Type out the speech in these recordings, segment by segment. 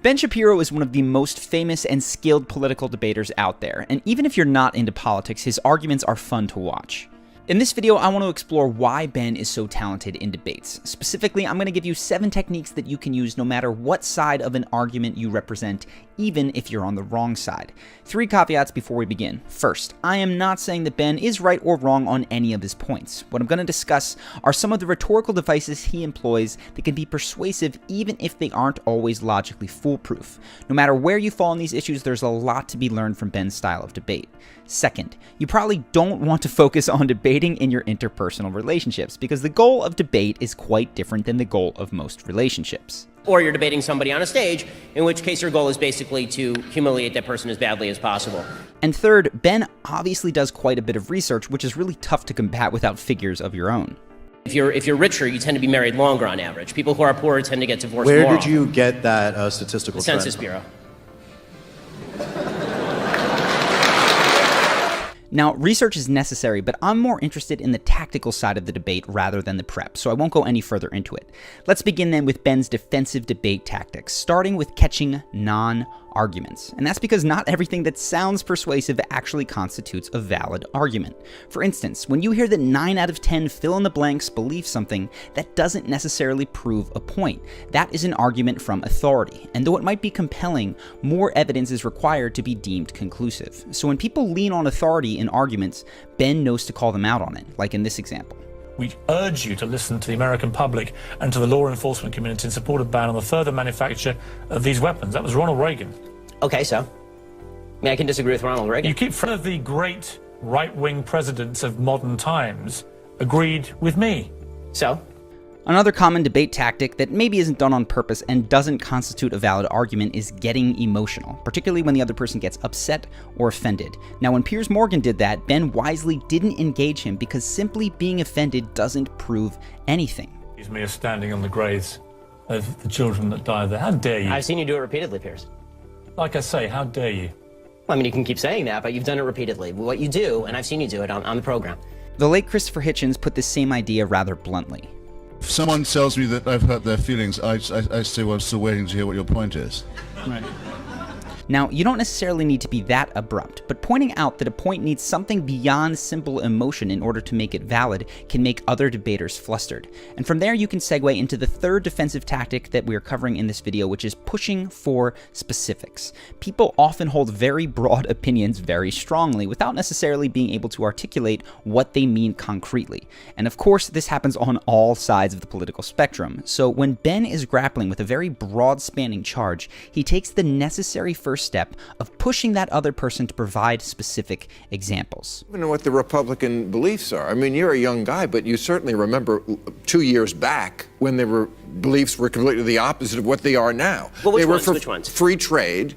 Ben Shapiro is one of the most famous and skilled political debaters out there, and even if you're not into politics, his arguments are fun to watch. In this video, I want to explore why Ben is so talented in debates. Specifically, I'm going to give you 7 techniques that you can use no matter what side of an argument you represent, even if you're on the wrong side. 3 caveats before we begin. First, I am not saying that Ben is right or wrong on any of his points. What I'm going to discuss are some of the rhetorical devices he employs that can be persuasive even if they aren't always logically foolproof. No matter where you fall on these issues, there's a lot to be learned from Ben's style of debate. Second, you probably don't want to focus on debating in your interpersonal relationships because the goal of debate is quite different than the goal of most relationships. Or you're debating somebody on a stage, in which case your goal is basically to humiliate that person as badly as possible. And third, Ben obviously does quite a bit of research, which is really tough to combat without figures of your own. If you're richer, you tend to be married longer on average. People who are poorer tend to get divorced more. Where did you get that statistical trend? Census Bureau. Now, research is necessary, but I'm more interested in the tactical side of the debate rather than the prep, so I won't go any further into it. Let's begin then with Ben's defensive debate tactics, starting with catching non-arguments. And that's because not everything that sounds persuasive actually constitutes a valid argument. For instance, when you hear that 9 out of 10 fill-in-the-blanks believe something, that doesn't necessarily prove a point. That is an argument from authority, and though it might be compelling, more evidence is required to be deemed conclusive. So when people lean on authority in arguments, Ben knows to call them out on it, like in this example. We urge you to listen to the American public and to the law enforcement community in support of a ban on the further manufacture of these weapons. That was Ronald Reagan. Okay, so? I mean, I can disagree with Ronald Reagan. You keep one of the great right-wing presidents of modern times agreed with me. So? Another common debate tactic that maybe isn't done on purpose and doesn't constitute a valid argument is getting emotional, particularly when the other person gets upset or offended. Now, when Piers Morgan did that, Ben wisely didn't engage him because simply being offended doesn't prove anything. Excuse me, standing on the graves of the children that died there. How dare you? I've seen you do it repeatedly, Piers. Like I say, how dare you? Well, I mean, you can keep saying that, but you've done it repeatedly. What you do, and I've seen you do it on the program. The late Christopher Hitchens put this same idea rather bluntly. If someone tells me that I've hurt their feelings, I say, well, I'm still waiting to hear what your point is. Right. Now, you don't necessarily need to be that abrupt, but pointing out that a point needs something beyond simple emotion in order to make it valid can make other debaters flustered. And from there, you can segue into the third defensive tactic that we are covering in this video, which is pushing for specifics. People often hold very broad opinions very strongly without necessarily being able to articulate what they mean concretely. And of course, this happens on all sides of the political spectrum. So when Ben is grappling with a very broad-spanning charge, he takes the necessary first step of pushing that other person to provide specific examples. I don't know what the Republican beliefs are. I mean, you're a young guy, but you certainly remember 2 years back when their beliefs were completely the opposite of what they are now. Well, they were ones? for Which ones? free trade.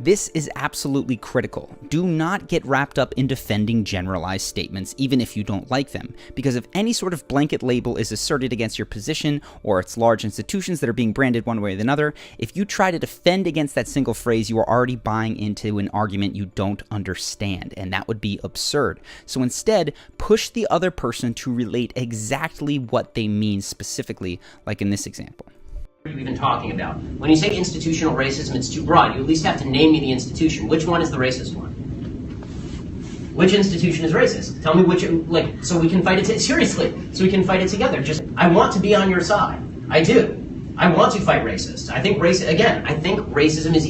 This is absolutely critical. Do not get wrapped up in defending generalized statements, even if you don't like them, because if any sort of blanket label is asserted against your position, or it's large institutions that are being branded one way or another, if you try to defend against that single phrase, you are already buying into an argument you don't understand, and that would be absurd. So instead, push the other person to relate exactly what they mean specifically, like in this example. What are you even talking about? When you say institutional racism, it's too broad. You at least have to name me the institution. Which one is the racist one? Which institution is racist? Tell me which, so we can fight it, seriously, so we can fight it together. I want to be on your side. I do. I want to fight racists. I think racism is,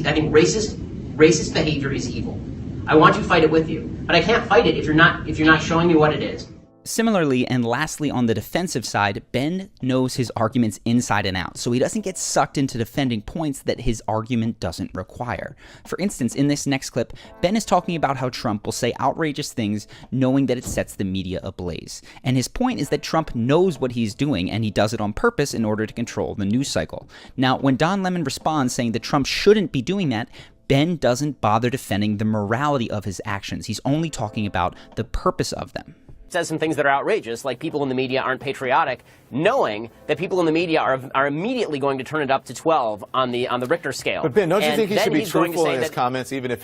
racist behavior is evil. I want to fight it with you, but I can't fight it if you're not showing me what it is. Similarly, and lastly, on the defensive side, Ben knows his arguments inside and out, so he doesn't get sucked into defending points that his argument doesn't require. For instance, in this next clip, Ben is talking about how Trump will say outrageous things knowing that it sets the media ablaze. And his point is that Trump knows what he's doing, and he does it on purpose in order to control the news cycle. Now, when Don Lemon responds saying that Trump shouldn't be doing that, Ben doesn't bother defending the morality of his actions. He's only talking about the purpose of them. says some things that are outrageous, like people in the media aren't patriotic, knowing that people in the media are immediately going to turn it up to 12 on the Richter scale. But Ben, don't you And think he then should be he's going to truthful say in his that- comments, even if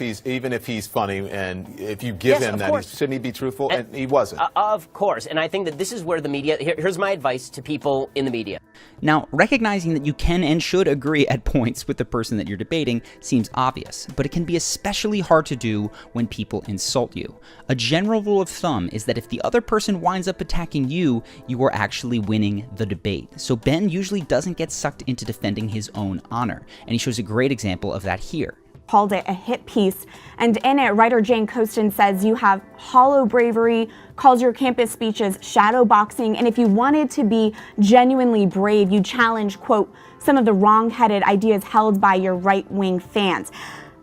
he's funny, and if you give Yes, him of that, course. shouldn't he be truthful? And he wasn't. Of course, and I think that this is where the media. Here's my advice to people in the media. Now, recognizing that you can and should agree at points with the person that you're debating seems obvious, but it can be especially hard to do when people insult you. A general rule of thumb is that if the other person winds up attacking you, you are actually winning the debate. So Ben usually doesn't get sucked into defending his own honor, and he shows a great example of that here. Called it a hit piece, and in it, writer Jane Coaston says you have hollow bravery, calls your campus speeches shadow boxing, and if you wanted to be genuinely brave, you challenge, quote, some of the wrong-headed ideas held by your right-wing fans.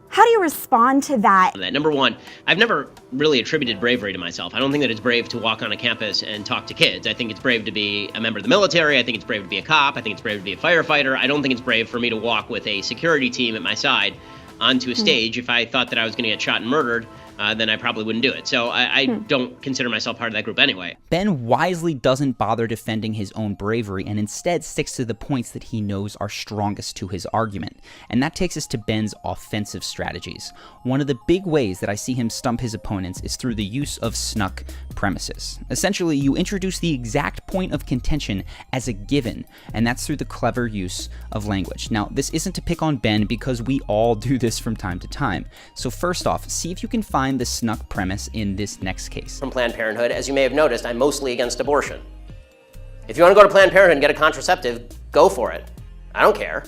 How do you respond to that? Number one, I've never really attributed bravery to myself. I don't think that it's brave to walk on a campus and talk to kids. I think it's brave to be a member of the military. I think it's brave to be a cop. I think it's brave to be a firefighter. I don't think it's brave for me to walk with a security team at my side onto a stage. If I thought that I was going to get shot and murdered, then I probably wouldn't do it. So I don't consider myself part of that group anyway. Ben wisely doesn't bother defending his own bravery and instead sticks to the points that he knows are strongest to his argument. And that takes us to Ben's offensive strategies. One of the big ways that I see him stump his opponents is through the use of snuck premises. Essentially, you introduce the exact point of contention as a given, and that's through the clever use of language. Now, this isn't to pick on Ben because we all do this from time to time. So first off, see if you can find the snuck premise in this next case. From Planned Parenthood, as you may have noticed, I'm mostly against abortion. If you want to go to Planned Parenthood and get a contraceptive, go for it. I don't care.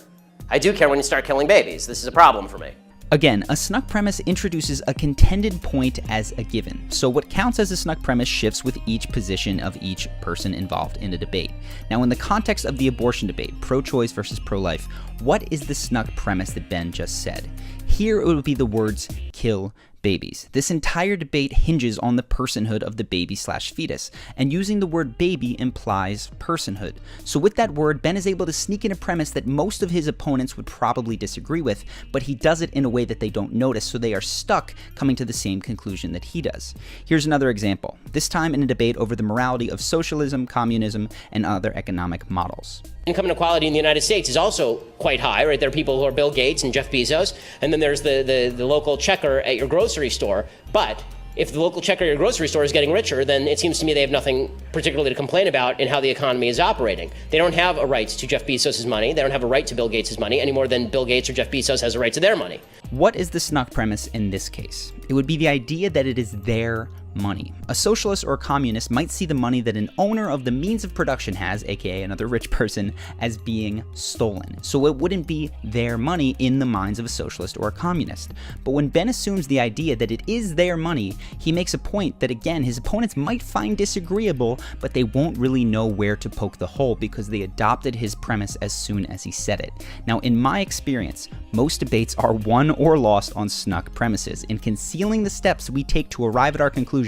I do care when you start killing babies. This is a problem for me. Again, a snuck premise introduces a contended point as a given, so what counts as a snuck premise shifts with each position of each person involved in a debate. Now, in the context of the abortion debate, pro-choice versus pro-life, what is the snuck premise that Ben just said? Here it would be the words, kill babies. This entire debate hinges on the personhood of the baby/fetus, and using the word baby implies personhood. So with that word, Ben is able to sneak in a premise that most of his opponents would probably disagree with, but he does it in a way that they don't notice, so they are stuck coming to the same conclusion that he does. Here's another example, this time in a debate over the morality of socialism, communism, and other economic models. Income inequality in the United States is also quite high, right? There are people who are Bill Gates and Jeff Bezos, and then there's the local checker at your grocery store. But if the local checker at your grocery store is getting richer, then it seems to me they have nothing particularly to complain about in how the economy is operating. They don't have a right to Jeff Bezos' money. They don't have a right to Bill Gates' money any more than Bill Gates or Jeff Bezos has a right to their money. What is the snuck premise in this case? It would be the idea that it is their money. A socialist or a communist might see the money that an owner of the means of production has, aka another rich person, as being stolen. So it wouldn't be their money in the minds of a socialist or a communist. But when Ben assumes the idea that it is their money, he makes a point that, again, his opponents might find disagreeable, but they won't really know where to poke the hole because they adopted his premise as soon as he said it. Now, in my experience, most debates are won or lost on snuck premises. In concealing the steps we take to arrive at our conclusions,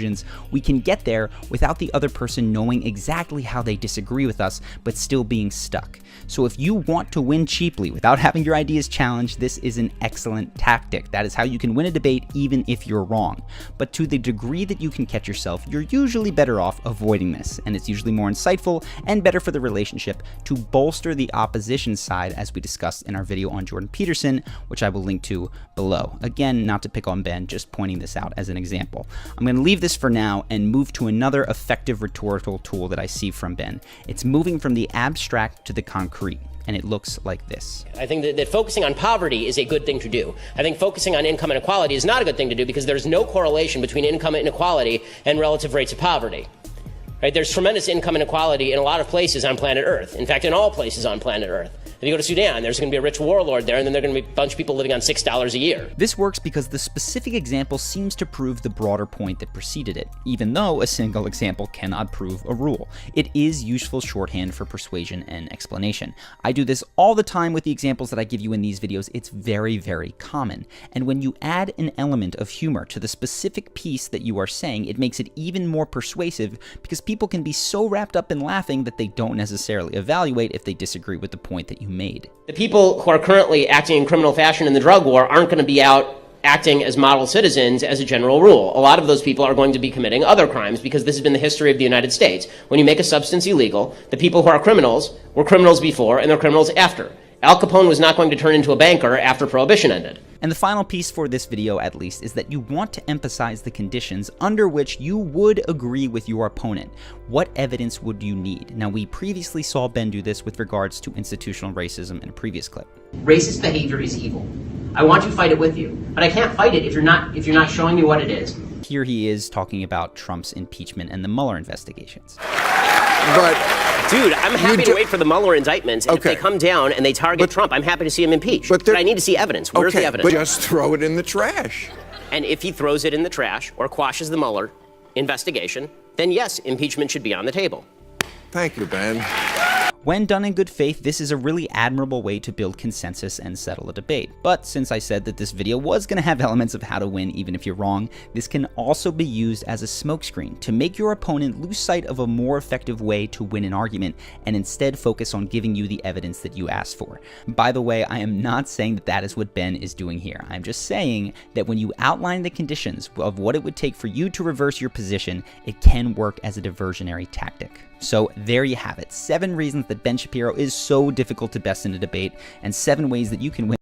we can get there without the other person knowing exactly how they disagree with us, but still being stuck. So if you want to win cheaply without having your ideas challenged, this is an excellent tactic. That is how you can win a debate even if you're wrong. But to the degree that you can catch yourself, you're usually better off avoiding this, and it's usually more insightful and better for the relationship to bolster the opposition side, as we discussed in our video on Jordan Peterson, which I will link to below. Again, not to pick on Ben, just pointing this out as an example. I'm going to leave this for now and move to another effective rhetorical tool that I see from Ben. It's moving from the abstract to the concrete, and it looks like this. I think that focusing on poverty is a good thing to do. I think focusing on income inequality is not a good thing to do because there's no correlation between income inequality and relative rates of poverty. Right? There's tremendous income inequality in a lot of places on planet Earth. In fact, in all places on planet Earth. If you go to Sudan, there's going to be a rich warlord there, and then there are going to be a bunch of people living on $6 a year. This works because the specific example seems to prove the broader point that preceded it, even though a single example cannot prove a rule. It is useful shorthand for persuasion and explanation. I do this all the time with the examples that I give you in these videos. It's very, very common. And when you add an element of humor to the specific piece that you are saying, it makes it even more persuasive because people can be so wrapped up in laughing that they don't necessarily evaluate if they disagree with the point that you made. The people who are currently acting in criminal fashion in the drug war aren't going to be out acting as model citizens as a general rule. A lot of those people are going to be committing other crimes because this has been the history of the United States. When you make a substance illegal, the people who are criminals were criminals before and they're criminals after. Al Capone was not going to turn into a banker after Prohibition ended. And the final piece for this video, at least, is that you want to emphasize the conditions under which you would agree with your opponent. What evidence would you need? Now, we previously saw Ben do this with regards to institutional racism in a previous clip. Racist behavior is evil. I want to fight it with you, but I can't fight it if you're not showing me what it is. Here he is talking about Trump's impeachment and the Mueller investigations. But dude, I'm happy to wait for the Mueller indictments, and if they come down and they target Trump, I'm happy to see him impeached. But I need to see evidence. Where's the evidence? But just throw it in the trash. And if he throws it in the trash or quashes the Mueller investigation, then yes, impeachment should be on the table. Thank you, Ben. When done in good faith, this is a really admirable way to build consensus and settle a debate. But since I said that this video was going to have elements of how to win even if you're wrong, this can also be used as a smokescreen to make your opponent lose sight of a more effective way to win an argument and instead focus on giving you the evidence that you asked for. By the way, I am not saying that that is what Ben is doing here. I'm just saying that when you outline the conditions of what it would take for you to reverse your position, it can work as a diversionary tactic. So there you have it, 7 reasons that Ben Shapiro is so difficult to best in a debate, and 7 ways that you can win